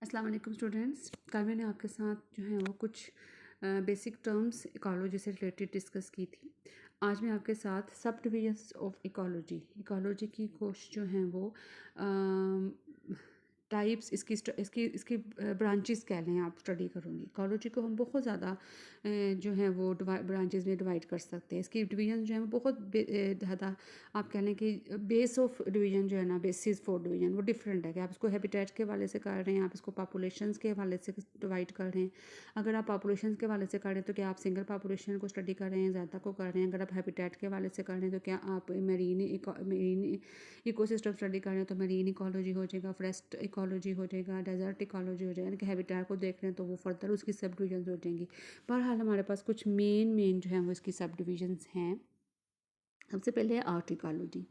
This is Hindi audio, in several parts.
अस्सलाम वालेकुम स्टूडेंट्स। कल मैंने आपके साथ जो है वो कुछ बेसिक टर्म्स इकोलॉजी से रिलेटेड डिस्कस की थी। आज मैं आपके साथ सब डिविजन्स ऑफ इकोलॉजी की कोर्स जो हैं वो टाइप्स इसकी ब्रांचेस कह लें आप स्टडी करूँगी। इकोलॉजी को हम बहुत ज़्यादा जो है वो ब्रांचेस में डिवाइड कर सकते हैं। इसकी डिवीजन जो है वो बहुत ज़्यादा आप कह लें कि बेस ऑफ डिवीजन जो है ना, बेसिस फॉर डिवीजन वो डिफरेंट है कि आप इसको हैबिटेट के हवाले से कर रहे हैं, आप इसको पॉपुलेशंस के हवाले से डिवाइड कर रहे हैं। अगर आप पॉपुलेशंस के हवाले से कर रहे हैं तो क्या आप सिंगल पॉपुलेशन को स्टडी कर रहे हैं, ज़्यादा को कर रहे हैं। अगर आप हैबिटेट के हवाले से कर रहे हैं तो क्या आप मेरीन इकोसिस्टम स्टडी कर रहे हैं तो मेरीन इकोलॉजी हो जाएगा, फॉरेस्ट इकोलॉजी हो जाएगा, डेजर्ट इकोलॉजी हो जाएगा। यानी कि हैबिटेट को देख रहे हैं तो वो फर्दर उसकी सब डिवीजन हो जाएंगी। बहरहाल हमारे पास कुछ मेन जो है वो इसकी सब डिवीजन्स हैं। सबसे पहले है आर्ट इकोलॉजी।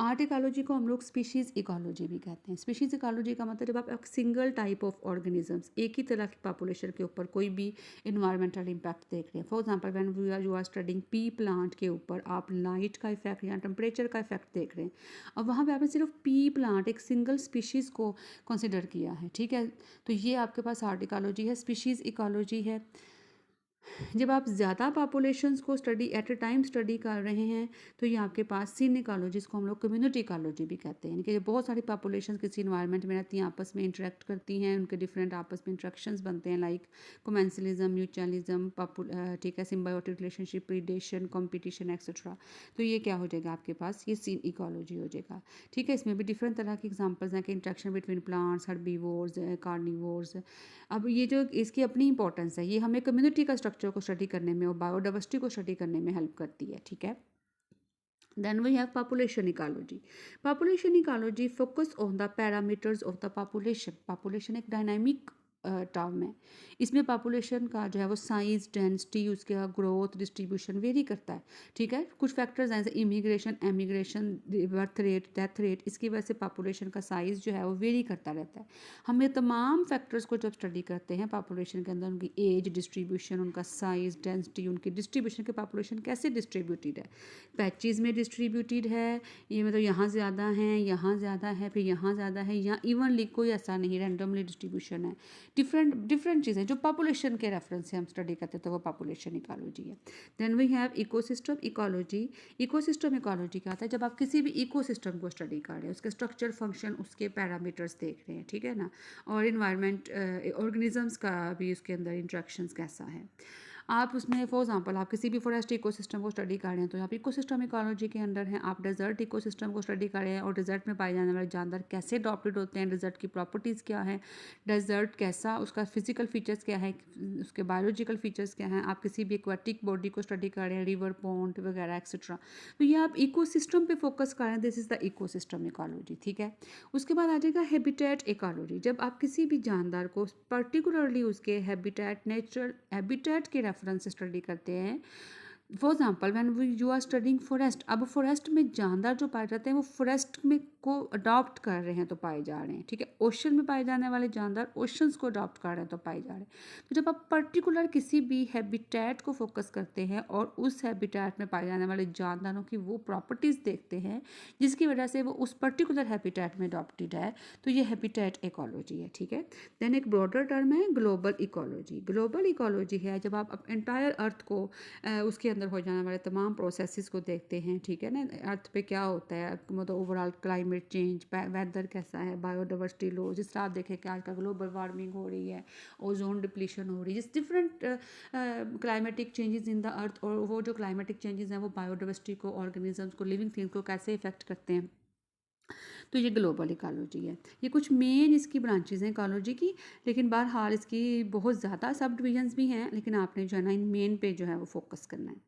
आर्ट इकोलॉजी को हम लोग स्पीशीज़ इकोलॉजी भी कहते हैं। स्पीशीज़ इकोलॉजी का मतलब जब आप एक सिंगल टाइप ऑफ ऑर्गेनिजम्स, एक ही तरह की पॉपुलेशन के ऊपर कोई भी इन्वायरमेंटल इम्पैक्ट देख रहे हैं। For example when you are studying pea plant के ऊपर आप लाइट का इफेक्ट या टेम्परेचर का इफेक्ट देख रहे हैं। अब वहाँ पे आपने सिर्फ पी प्लांट एक सिंगल स्पीशीज़ को कंसिडर किया है, ठीक है। तो ये आपके पास आर्ट इकोलॉजी है, स्पीशीज़ इकोलॉजी है। जब आप ज़्यादा पॉपुलेशंस को study at a time study कर रहे हैं तो ये आपके पास सीन इकोलॉजी, जिसको हम लोग कम्युनिटी इकोलॉजी भी कहते हैं। यानी कि जब बहुत सारी पॉपुलेशंस किसी इन्वायरमेंट में रहती हैं, आपस में इंटरेक्ट करती हैं, उनके डिफरेंट आपस में इंट्रैक्शंस बनते हैं, लाइक कोमेंसलिज्म, म्यूचुअलिज्म, ठीक है, symbiotic relationship, predation, competition etcetera. तो ये क्या हो जाएगा आपके पास, ये सीन इकोलॉजी हो जाएगा, ठीक है। इसमें भी डिफरेंट तरह की एग्जाम्पल्स हैं कि interaction between plants, herbivores, carnivores. अब ये जो इसकी अपनी इंपॉर्टेंस है, ये हमें कम्युनिटी का स्ट्रक्चर को स्टडी करने में और बायोडाइवर्सिटी को स्टडी करने में हेल्प करती है, ठीक है। Then we have population ecology. Population ecology focus on the parameters of the population. Population एक डायनामिक टर्म है। इसमें पॉपुलेशन का जो है वो साइज, डेंसिटी, उसका ग्रोथ, डिस्ट्रीब्यूशन वेरी करता है, ठीक है। कुछ फैक्टर्स हैं जैसे immigration, emigration, birth rate, death rate, इसकी वजह से पॉपुलेशन का साइज़ जो है वो वेरी करता रहता है। हम ये तमाम फैक्टर्स को जब स्टडी करते हैं पॉपुलेशन के अंदर, उनकी एज, डिस्ट्रीब्यूशन, उनका साइज़, डेंसिटी, उनकी डिस्ट्रीब्यूशन के पॉपुलेशन कैसे डिस्ट्रीब्यूटेड है, पैचेज़ में डिस्ट्रीब्यूटेड है, ये मतलब यहाँ ज़्यादा हैं, यहाँ ज़्यादा है, फिर यहाँ ज़्यादा है, या इवनली कोई ऐसा नहीं, रैंडमली डिस्ट्रीब्यूशन है। डिफरेंट चीज़ें जो पॉपुलेशन के रेफरेंस से हम स्टडी करते हैं तो वो पॉपुलेशन इकोलॉजी है। Then we have ecosystem ecology. Ecosystem ecology क्या होता है, जब आप किसी भी इकोसिस्टम को स्टडी कर रहे हैं, उसके स्ट्रक्चर, फंक्शन, उसके पैरामीटर्स देख रहे हैं, ठीक है ना, और इन्वायरमेंट, ऑर्गेनिजम्स का भी उसके अंदर इंट्रैक्शंस कैसा है। आप उसमें फॉर एग्जांपल आप किसी भी फॉरेस्ट इकोसिस्टम को स्टडी कर रहे हैं तो आप इकोसिस्टम इकोलॉजी के अंडर हैं। आप डेजर्ट इकोसिस्टम को स्टडी कर रहे हैं और डेजर्ट में पाए जाने वाले जानवर कैसे अडॉप्टेड होते हैं, डेजर्ट की प्रॉपर्टीज़ क्या है, डेजर्ट कैसा, उसका फिजिकल फीचर्स क्या है, उसके बायोलॉजिकल फीचर्स क्या हैं। आप किसी भी एक्वाटिक बॉडी को स्टडी कर रहे हैं, रिवर, पॉन्ड वगैरह एक्सेट्रा, तो ये आप इकोसिस्टम पे फोकस कर रहे हैं, this is the ecosystem ecology, ठीक है। उसके बाद आ जाएगा हैबिटेट इकोलॉजी। जब आप किसी भी जानदार को पर्टिकुलरली उसके हैबिटेट, नेचुरल हैबिटेट के रेफरेंस से स्टडी करते हैं। For example when you are studying forest, अब फॉरेस्ट में जानदार जो पाए जाते हैं वो फॉरेस्ट में को अडॉप्ट कर रहे हैं तो पाए जा रहे हैं, ठीक है। ओशन में पाए जाने वाले जानदार ओशंस को अडॉप्ट कर रहे हैं तो पाए जा रहे हैं। तो जब आप पर्टिकुलर किसी भी हैबिटेट को फोकस करते हैं और उस हैबिटेट में पाए जाने वाले जानदारों की वो प्रॉपर्टीज़ देखते हैं जिसकी वजह से वो उस पर्टिकुलर हैबिटेट में अडॉप्टेड है, तो ये हैबिटेट इकोलॉजी है, ठीक है। देन एक ब्रॉडर टर्म है ग्लोबल इकोलॉजी। ग्लोबल इकोलॉजी है जब आप एंटायर अर्थ को उसके अंदर हो जाने वाले तमाम प्रोसेसेस को देखते हैं, ठीक है ना। अर्थ पे क्या होता है, मतलब ओवरऑल क्लाइमेट चेंज, वेदर कैसा है, बायोडाइवर्सिटी लो, जिस तरह आप देखें कि आजकल ग्लोबल वार्मिंग हो रही है, ओजोन डिप्लीशन हो रही है, जिस different climatic changes in the earth, और वो जो क्लाइमेटिक चेंजेस हैं वो बायोडाइवर्सिटी को, ऑर्गेनिजम्स को, लिविंग थिंग्स को कैसे इफेक्ट करते हैं, तो ये ग्लोबल इकोलॉजी है। ये कुछ मेन इसकी ब्रांचेज हैं इकोलॉजी की, लेकिन बहरहाल इसकी बहुत ज़्यादा सब डिविजन्स भी हैं, लेकिन आपने जो है ना इन मेन पे जो है वो फोकस करना है।